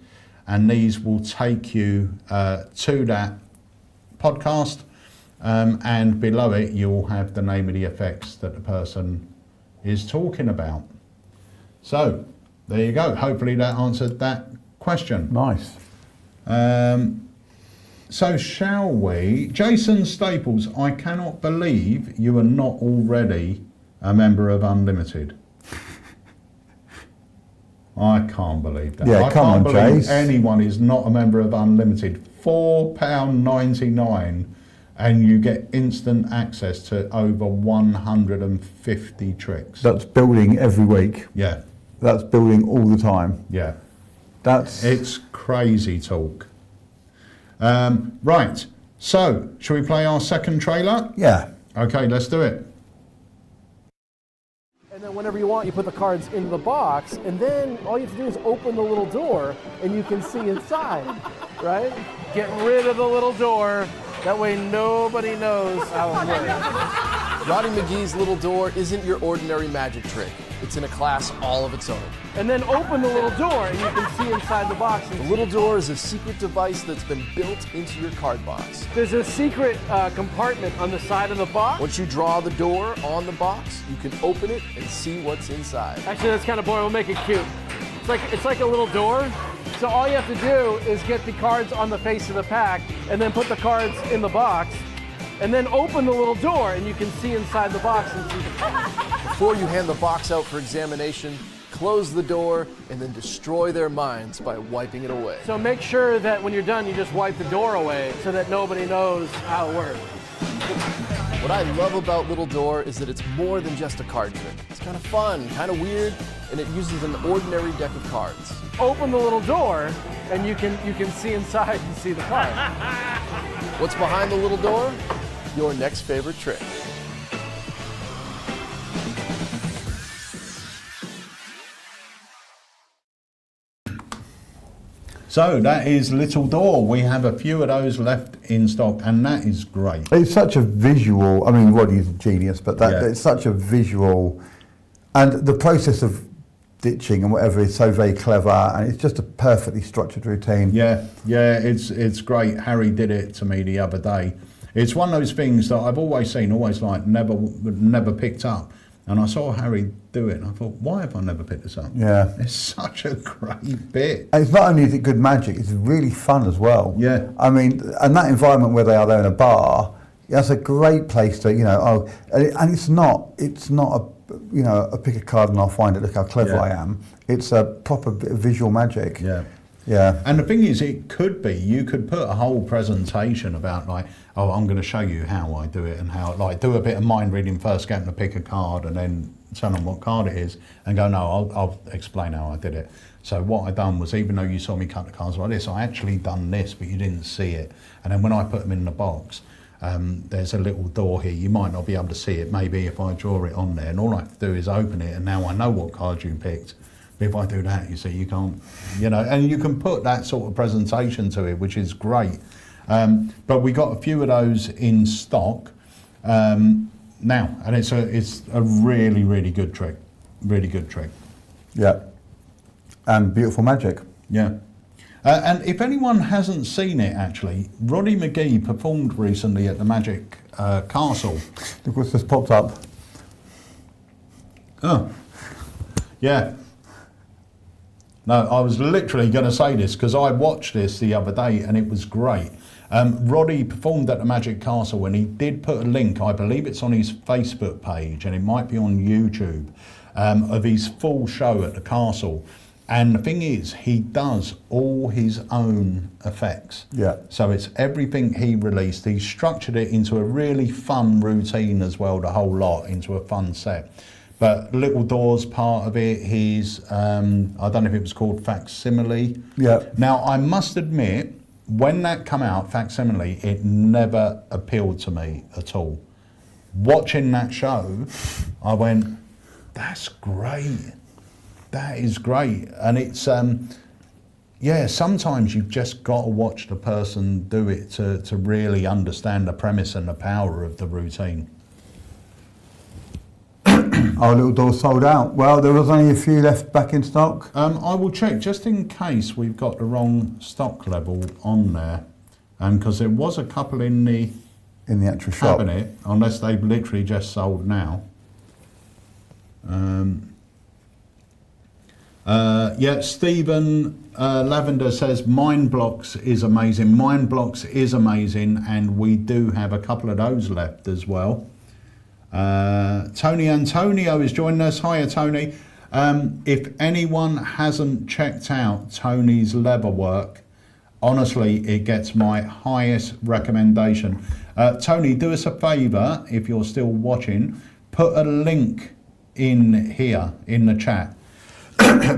and these will take you to that podcast, and below it you'll have the name of the effects that the person is talking about. So there you go. Hopefully that answered that question. Nice. So shall we? Jason Staples, I cannot believe you are not already a member of Unlimited. I can't believe that. Yeah, I come on, can't believe Jace. anyone is not a member of Unlimited. £4.99 and you get instant access to over 150 tricks. That's building every week. Yeah. That's building all the time. Yeah. It's crazy talk. Right, so shall we play our second trailer? Yeah. Okay, let's do it. And then whenever you want, you put the cards into the box, and then all you have to do is open the little door, and you can see inside, right? Get rid of the little door. That way nobody knows how it works. Roddy McGee's little door isn't your ordinary magic trick. It's in a class all of its own. And then open the little door, and you can see inside the box. The little door is a secret device that's been built into your card box. There's a secret compartment on the side of the box. Once you draw the door on the box, you can open it and see what's inside. Actually, that's kind of boring. We'll make it cute. It's like a little door. So all you have to do is get the cards on the face of the pack, and then put the cards in the box, and then open the little door, and you can see inside the box and see the cards. Before you hand the box out for examination, close the door and then destroy their minds by wiping it away. So make sure that when you're done, you just wipe the door away so that nobody knows how it works. What I love about Little Door is that it's more than just a card trick. It's kind of fun, kind of weird, and it uses an ordinary deck of cards. Open the little door, and you can see inside and see the card. What's behind the little door? Your next favorite trick. So that is Little Door. We have a few of those left in stock, and that is great. It's such a visual, I mean, Roddy's a genius, but Yeah. it's such a visual, and the process of ditching and whatever is so very clever, and it's just a perfectly structured routine. Yeah, it's great. Harry did it to me the other day. It's one of those things that I've always seen, always like never picked up. And I saw Harry do it, and I thought, why have I never picked this up? Yeah. It's such a great bit. And it's not only is it good magic, it's really fun as well. Yeah. I mean, and that environment where they are there in a bar, that's a great place to, and it's not a pick a card and I'll find it, look how clever I am. It's a proper bit of visual magic. Yeah. Yeah. And the thing is, it could be, you could put a whole presentation about like, oh, I'm going to show you how I do it and how, like, do a bit of mind reading first, get them to pick a card and then tell them what card it is and go, no, I'll explain how I did it. So what I done was, even though you saw me cut the cards like this, I actually done this, but you didn't see it. And then when I put them in the box, there's a little door here. You might not be able to see it, maybe if I draw it on there, and all I have to do is open it, and now I know what card you picked. But if I do that, you see, you can't, and you can put that sort of presentation to it, which is great. But we got a few of those in stock now, and it's a really, really good trick. Really good trick. Yeah. And beautiful magic. Yeah. And if anyone hasn't seen it, actually, Roddy McGee performed recently at the Magic Castle. Look what's just popped up. Oh, yeah. No, I was literally going to say this because I watched this the other day and it was great. Roddy performed at the Magic Castle and he did put a link, I believe it's on his Facebook page and it might be on YouTube, of his full show at the castle. And the thing is, he does all his own effects. Yeah. So it's everything he released. He structured it into a really fun routine as well, the whole lot, into a fun set. But Little Doors part of it, he's, I don't know if it was called Facsimile. Yeah. Now, I must admit, when that come out, Facsimile, it never appealed to me at all. Watching that show, I went, that's great. That is great. And it's, sometimes you've just got to watch the person do it to really understand the premise and the power of the routine. Our Little Doors sold out. Well, there was only a few left back in stock. I will check just in case we've got the wrong stock level on there, because there was a couple in the actual shop. cabinet, unless they've literally just sold now. Stephen Lavender says Mind Blocks is amazing. Mind Blocks is amazing, and we do have a couple of those left as well. Tony Antonio is joining us. Hiya, Tony. If anyone hasn't checked out Tony's leather work, honestly, it gets my highest recommendation. Tony, do us a favour, if you're still watching, put a link in here in the chat.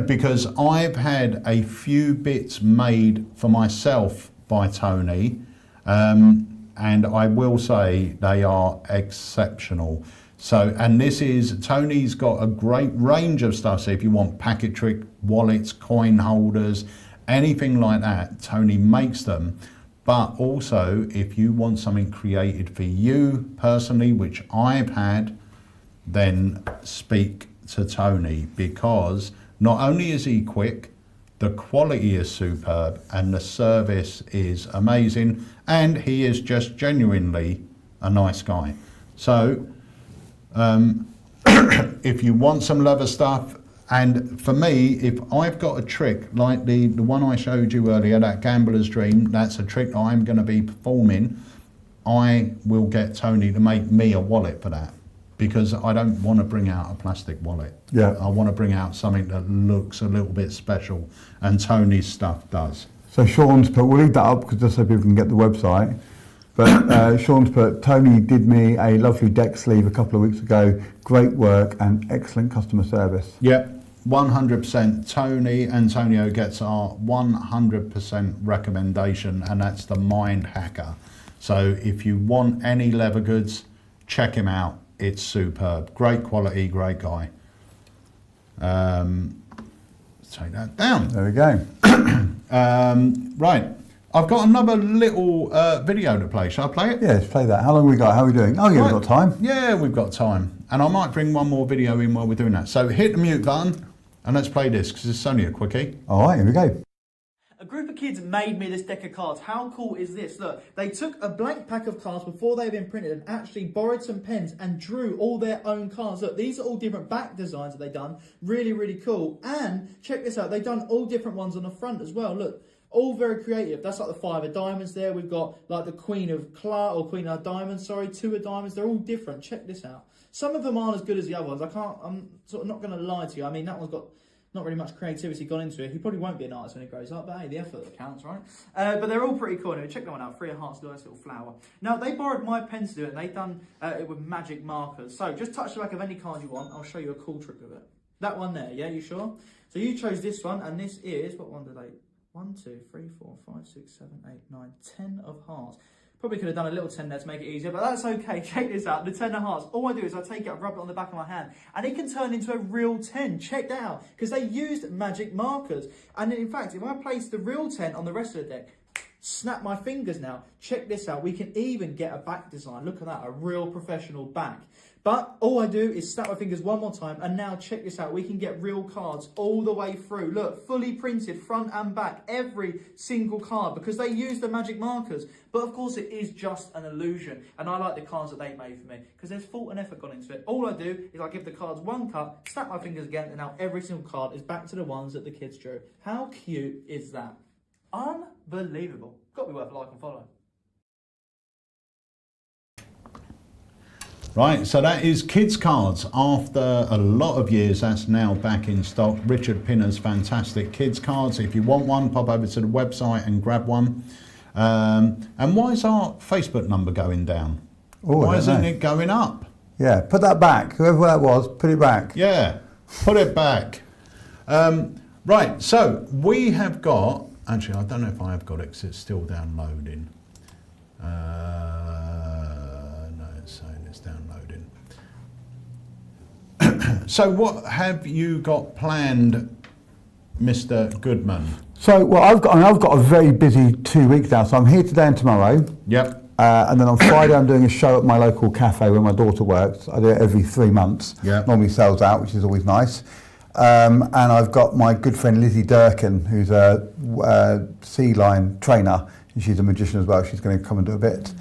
Because I've had a few bits made for myself by Tony, and I will say they are exceptional. So, and this is, Tony's got a great range of stuff. So if you want packet trick wallets, coin holders, anything like that, Tony makes them. But also, if you want something created for you personally, which I've had, then speak to Tony, because not only is he quick, the quality is superb and the service is amazing, and he is just genuinely a nice guy. So if you want some leather stuff, and for me, if I've got a trick like the one I showed you earlier, that Gambler's Dream, that's a trick I'm going to be performing, I will get Tony to make me a wallet for that, because I don't want to bring out a plastic wallet. Yeah. I want to bring out something that looks a little bit special, and Tony's stuff does. So Sean's put, we'll leave that up because just so people can get the website. But Sean's put, Tony did me a lovely deck sleeve a couple of weeks ago. Great work and excellent customer service. Yep, 100%. Tony Antonio gets our 100% recommendation, and that's the Mind Hacker. So if you want any leather goods, check him out. It's superb. Great quality, great guy. Take that down. There we go. Right. I've got another little video to play. Shall I play it? Yeah, let's play that. How long have we got? How are we doing? Oh, yeah, Right. we've got time. Yeah, we've got time. And I might bring one more video in while we're doing that. So hit the mute button. And let's play this because it's only a quickie. All right, here we go. A group of kids made me this deck of cards. How cool is this? Look, they took a blank pack of cards before they've been printed and actually borrowed some pens and drew all their own cards. Look, these are all different back designs that they've done. Really, really cool. And check this out. They've done all different ones on the front as well. Look, all very creative. That's like the 5 of diamonds there. We've got like the Queen of Queen of Diamonds, sorry, 2 of diamonds. They're all different. Check this out. Some of them aren't as good as the other ones. I'm sort of not going to lie to you. I mean, that one's got not really much creativity gone into it. He probably won't be an artist when he grows up, but hey, the effort that counts, right? But they're all pretty cool. Anyway, check that one out. 3 of Hearts, nice little flower. Now, they borrowed my pens to do it, and they've done it with magic markers. So, just touch the back of any card you want. I'll show you a cool trick of it. That one there, yeah, you sure? So, you chose this one, and this is, what one did they? 1, 2, 3, 4, 5, 6, 7, 8, 9, 10 of Hearts. Probably could have done a little 10 there to make it easier, but that's okay. Check this out, the 10 of Hearts. All I do is I take it, I rub it on the back of my hand, and it can turn into a real 10. Check that out, because they used magic markers. And in fact, if I place the real 10 on the rest of the deck, snap my fingers now. Check this out, we can even get a back design. Look at that, a real professional back. But all I do is snap my fingers one more time, and now check this out. We can get real cards all the way through. Look, fully printed, front and back, every single card, because they use the magic markers. But of course, it is just an illusion. And I like the cards that they made for me, because there's thought and effort gone into it. All I do is I give the cards one cut, snap my fingers again, and now every single card is back to the ones that the kids drew. How cute is that? Unbelievable. Got to be worth a like and follow. Right, so that is Kids Cards. After a lot of years, that's now back in stock. Richard Pinner's fantastic Kids Cards. If you want one, pop over to the website and grab one. And why is our Facebook number going down? Oh, why isn't it going up? Yeah, put that back. Whoever that was, put it back. Yeah, put it back. Right, so we have got, actually I don't know if I have got it because it's still downloading. No, it's saying it's downloading. So what have you got planned, Mr. Goodman? So, well, I've got a very busy 2 weeks now. So I'm here today and tomorrow. Yep. And then on Friday, I'm doing a show at my local cafe where my daughter works. I do it every 3 months. Yeah. Normally sells out, which is always nice. And I've got my good friend Lizzie Durkin, who's a sea lion trainer, and she's a magician as well. She's going to come and do a bit.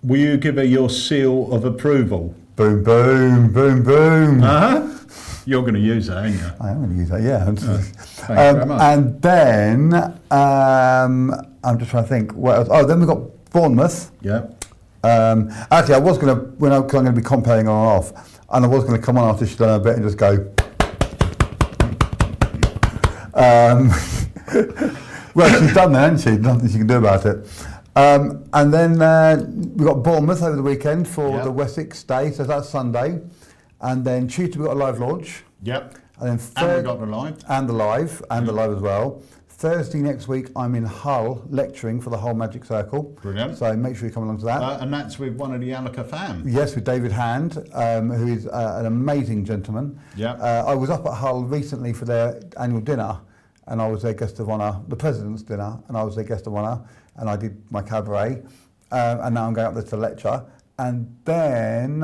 Will you give her your seal of approval? Boom, boom, boom, boom. Uh-huh. You're going to use that, aren't you? I am going to use that, yeah. Thank you very much. And then I'm just trying to think. What else? Oh, then we've got Bournemouth. Yeah. Actually, I was going to, I'm going to be comparing on and off, and I was going to come on after she's done a bit and just go. Well, she's done that, hasn't she? Nothing she can do about it. And then we've got Bournemouth over the weekend for the Wessex Day, so that's Sunday. And then Tuesday we've got a live launch. Yep. And then And we've got the live. And the live as well. Thursday next week I'm in Hull lecturing for the Hull Magic Circle. Brilliant. So make sure you come along to that. And that's with one of the Alakazam. Yes, with David Hand, who is an amazing gentleman. Yeah. I was up at Hull recently for their annual dinner, and I was their guest of honour, the President's dinner, and I was their guest of honour, and I did my cabaret, and now I'm going up there to lecture. And then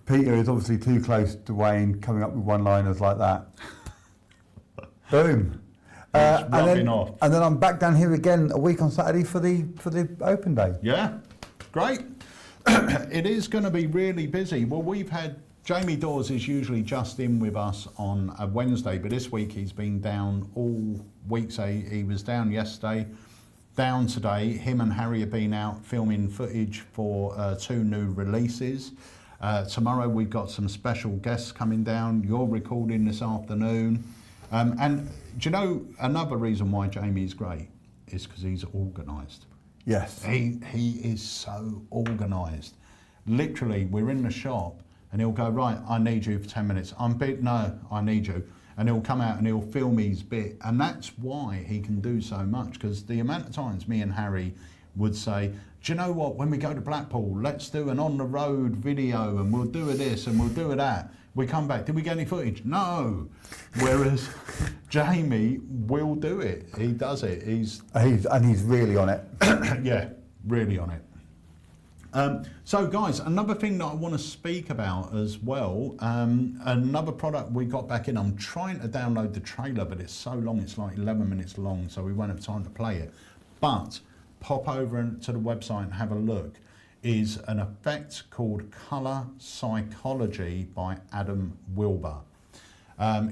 Peter is obviously too close to Wayne coming up with one-liners like that. Boom. And then I'm back down here again a week on Saturday for the open day. Yeah, great. It is going to be really busy. Well, we've had Jamie Dawes is usually just in with us on a Wednesday, but this week he's been down all week. So he was down yesterday, down today. Him and Harry have been out filming footage for 2 new releases. Tomorrow we've got some special guests coming down. You're recording this afternoon. And do you know another reason why Jamie's great is because he's organised. Yes. He is so organised. Literally, we're in the shop and he'll go, right, I need you for 10 minutes. I'm big, no, I need you. And he'll come out and he'll film his bit. And that's why he can do so much, because the amount of times me and Harry would say, do you know what, when we go to Blackpool, let's do an on-the-road video and we'll do this and we'll do that. We come back, did we get any footage? No. Whereas Jamie will do it. He does it. He's really on it. yeah, really on it. So guys, another thing that I want to speak about as well, another product we got back in, I'm trying to download the trailer, but it's so long, it's like 11 minutes long, so we won't have time to play it. But pop over to the website and have a look, is an effect called Colour Psychology by Adam Wilber.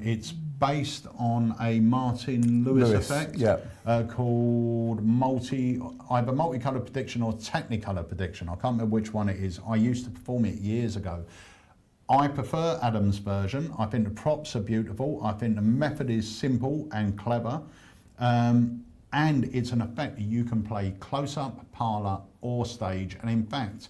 It's based on a Martin Lewis effect called either multicolour prediction or technicolor prediction. I can't remember which one it is. I used to perform it years ago. I prefer Adam's version. I think the props are beautiful. I think the method is simple and clever. And it's an effect that you can play close-up, parlour or stage. And in fact,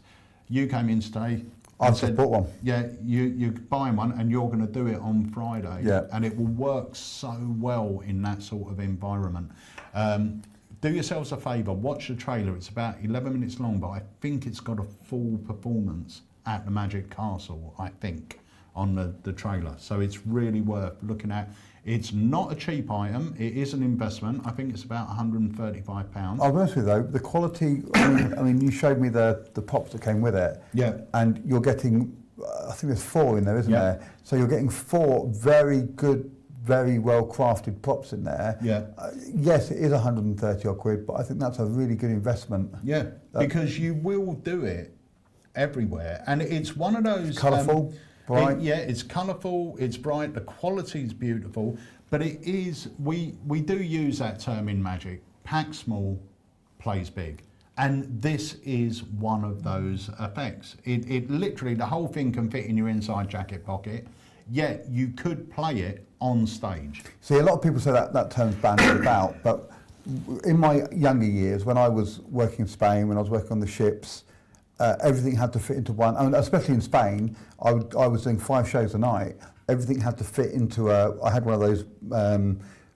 you came in today. I've just bought one. Yeah, you're buying one and you're going to do it on Friday. Yeah. And it will work so well in that sort of environment. Do yourselves a favour, watch the trailer. It's about 11 minutes long, but I think it's got a full performance at the Magic Castle, I think, on the trailer. So it's really worth looking at. It's not a cheap item. It is an investment. I think it's about £135. I'll be honest with you though, the quality, I mean, you showed me the props that came with it. Yeah. And you're getting, I think there's 4 in there, isn't there? So you're getting 4 very good, very well crafted props in there. Yeah. Yes, it is 130 odd quid, but I think that's a really good investment. Yeah, because you will do it everywhere. And it's one of those... Colourful. Bright. It's colourful, it's bright, the quality is beautiful, but it is, we do use that term in Magic, pack small, plays big. And this is one of those effects. It literally, the whole thing can fit in your inside jacket pocket, yet you could play it on stage. See, a lot of people say that term's bandied about, but in my younger years, when I was working in Spain, when I was working on the ships, everything had to fit into one. I mean, especially in Spain, I was doing 5 shows a night. Everything had to fit into I had one of those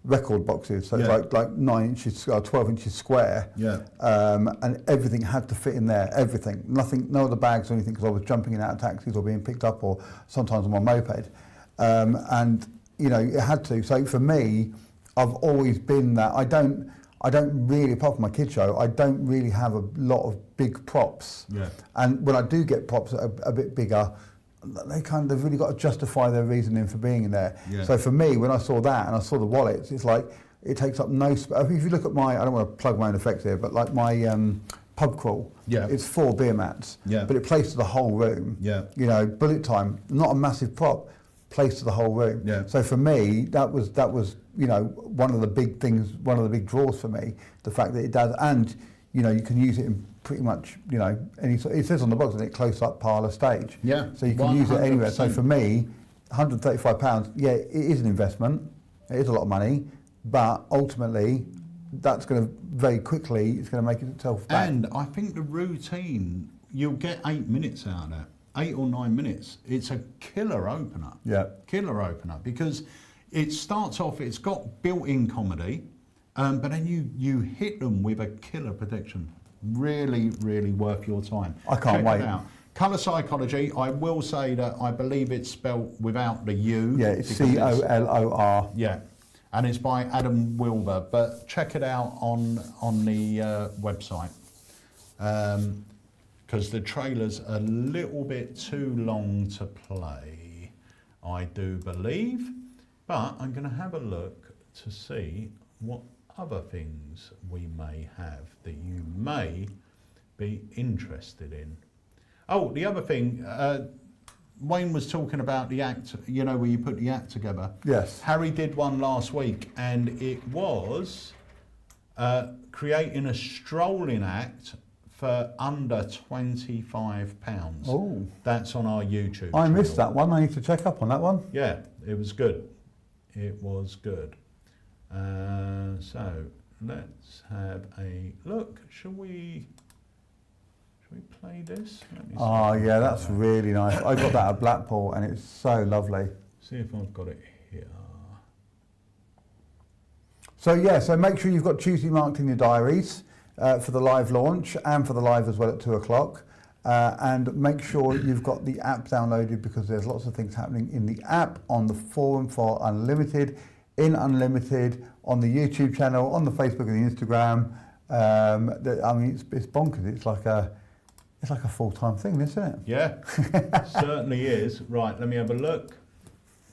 record boxes, so it's like 9 inches, 12 inches square. Yeah. And everything had to fit in there. Everything, nothing, no other bags or anything, because I was jumping in and out of taxis or being picked up, or sometimes on my moped. And you know, it had to. So for me, I've always been that. I don't really, apart from my kids show, I don't really have a lot of big props. Yeah. And when I do get props that are a bit bigger, they've really got to justify their reasoning for being in there. Yeah. So for me, when I saw that and I saw the wallets, it's like, it takes up no space. If you look at my, I don't want to plug my own effects here, but like my pub crawl, it's 4 beer mats, but it plays to the whole room. Yeah. You know, bullet time, not a massive prop, plays to the whole room. Yeah. So for me, that was you know, one of the big things, one of the big draws for me, the fact that it does, and you know, you can use it in pretty much, you know, any sort. It says on the box that it close up, parlour, stage. Yeah. So you can use it anywhere. So for me, £135, yeah, it is an investment. It is a lot of money, but ultimately, that's going to very quickly, it's going to make itself back. And I think the routine, you'll get 8 minutes out of that. 8 or 9 minutes. It's a killer opener. Yeah. Killer opener, because it starts off, it's got built-in comedy, but then you hit them with a killer prediction. Really, really worth your time. I can't wait. Check it out. Colour Psychology, I will say that I believe it's spelt without the U. Yeah, it's COLOR. Yeah, and it's by Adam Wilber, but check it out on the website. Because the trailer's a little bit too long to play, I do believe. But I'm going to have a look to see what other things we may have that you may be interested in. Oh, the other thing, Wayne was talking about the act, you know, where you put the act together. Yes. Harry did one last week, and it was creating a strolling act for under £25. Oh. That's on our YouTube I channel. missed that one. I need to check up on that one. Yeah, it was good. It was good. So let's have a look. Shall we play this? Let me see Oh if I've yeah, got that's that. really nice. I got that at Blackpool and it's so lovely. See if I've got it here. So yeah, so make sure you've got Tuesday marked in your diaries for the live launch and for the live as well at 2 o'clock. And make sure you've got the app downloaded, because there's lots of things happening in the app, on the forum for Unlimited, in Unlimited, on the YouTube channel, on the Facebook and the Instagram. I mean, it's bonkers. It's like It's like a full-time thing, isn't it? Yeah, certainly is. Right, let me have a look.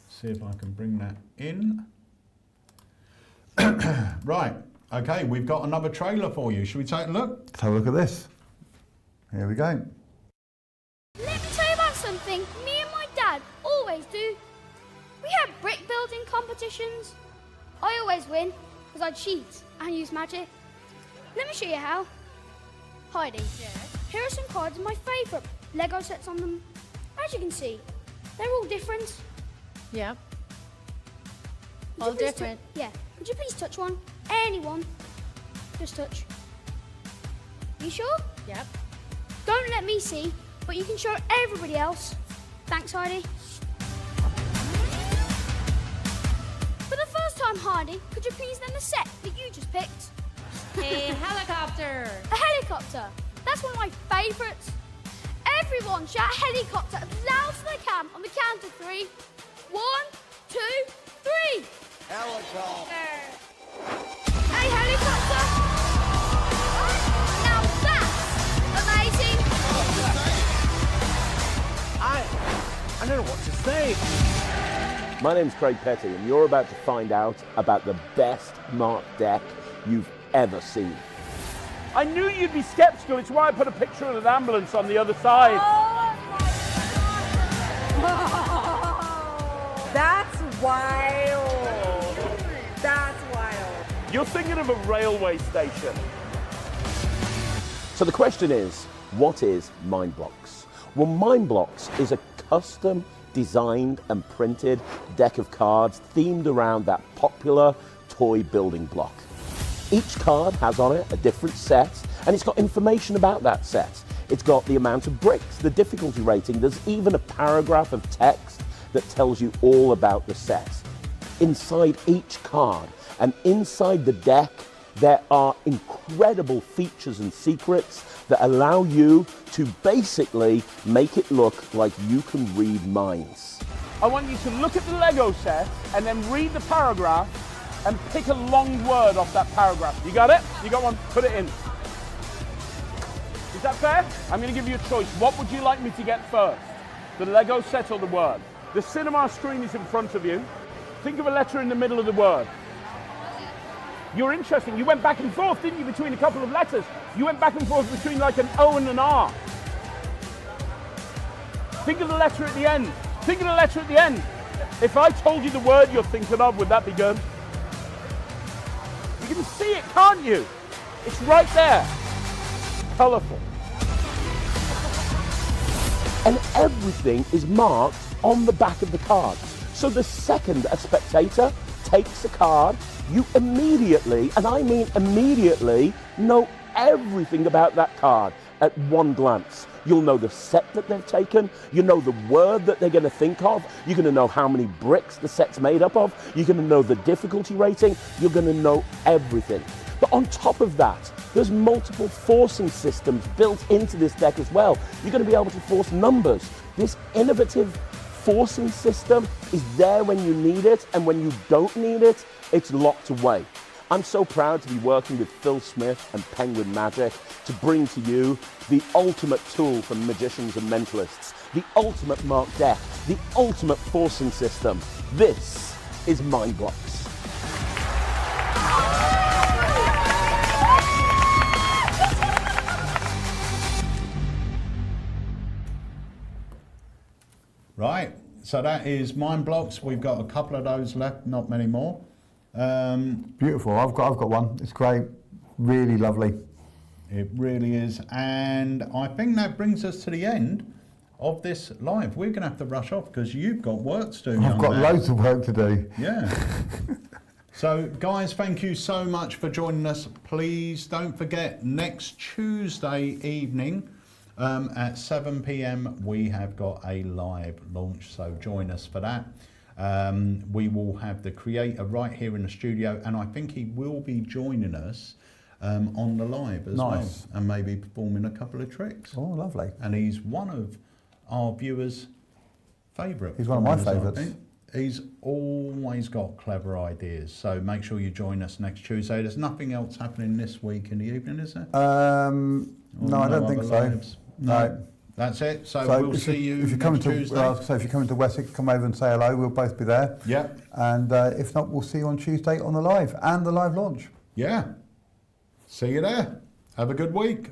See if I can bring that in. Right, okay, we've got another trailer for you. Should we take a look? Let's have a look at this. Here we go. Let me tell you about something me and my dad always do. We have brick building competitions. I always win because I cheat and use magic. Let me show you how. Heidi, here are some cards of my favourite Lego sets on them. As you can see, they're all different. Yeah. Could All you please different. yeah. Could you please touch one? Anyone. Just touch. You sure? Yep. Don't let me see, but you can show everybody else. Thanks, Heidi. For the first time, Heidi, could you please name the set that you just picked? A helicopter. A helicopter. That's one of my favourites. Everyone shout helicopter as loud as they can on the count of 3. 1, 2, 3. Helicopter. A helicopter. Now that's amazing. I don't know what to say. My name's Craig Petty, and you're about to find out about the best marked deck you've ever seen. I knew you'd be skeptical. It's why I put a picture of an ambulance on the other side. That's wild. That's wild. You're thinking of a railway station. So the question is, what is Mindblocks? Well, Mindblocks is a custom designed and printed deck of cards themed around that popular toy building block. Each card has on it a different set, and it's got information about that set. It's got the amount of bricks, the difficulty rating. There's even a paragraph of text that tells you all about the set. Inside each card and inside the deck, there are incredible features and secrets that allow you to basically make it look like you can read minds. I want you to look at the Lego set and then read the paragraph and pick a long word off that paragraph. You got it? You got one? Put it in. Is that fair? I'm going to give you a choice. What would you like me to get first? The Lego set or the word? The cinema screen is in front of you. Think of a letter in the middle of the word. You're interesting. You went back and forth, didn't you, between a couple of letters? You went back and forth between like an O and an R. Think of the letter at the end. Think of the letter at the end. If I told you the word you're thinking of, would that be good? You can see it, can't you? It's right there. Colourful. And everything is marked on the back of the card. So the second a spectator takes a card, you immediately, and I mean immediately, know everything about that card at one glance. You'll know the set that they've taken, you know the word that they're going to think of, you're going to know how many bricks the set's made up of, you're going to know the difficulty rating, you're going to know everything. But on top of that, there's multiple forcing systems built into this deck as well. You're going to be able to force numbers. This innovative forcing system is there when you need it, and when you don't need it, it's locked away. I'm so proud to be working with Phil Smith and Penguin Magic to bring to you the ultimate tool for magicians and mentalists, the ultimate marked deck, the ultimate forcing system. This is Mindblocks. Right, so that is Mindblocks. We've got a couple of those left, not many more. Beautiful. I've got one. It's great. Really lovely. It really is. And I think that brings us to the end of this live. We're going to have to rush off because you've got work to do. I've young got man. loads of work to do. Yeah. So, guys, thank you so much for joining us. Please don't forget, next Tuesday evening at 7 p.m, we have got a live launch. So join us for that. We will have the creator right here in the studio, and I think he will be joining us on the live as well, and maybe performing a couple of tricks. Oh, lovely. And he's one of our viewers' favourite. He's one of my favourites. He's always got clever ideas, so make sure you join us next Tuesday. There's nothing else happening this week in the evening, is there? No, I don't think so. Lives? No. That's it. So we'll if see you if you're coming next to, Tuesday. well, so if you're coming to Wessex, come over and say hello. We'll both be there. Yeah. And if not, we'll see you on Tuesday on the live and the live launch. Yeah. See you there. Have a good week.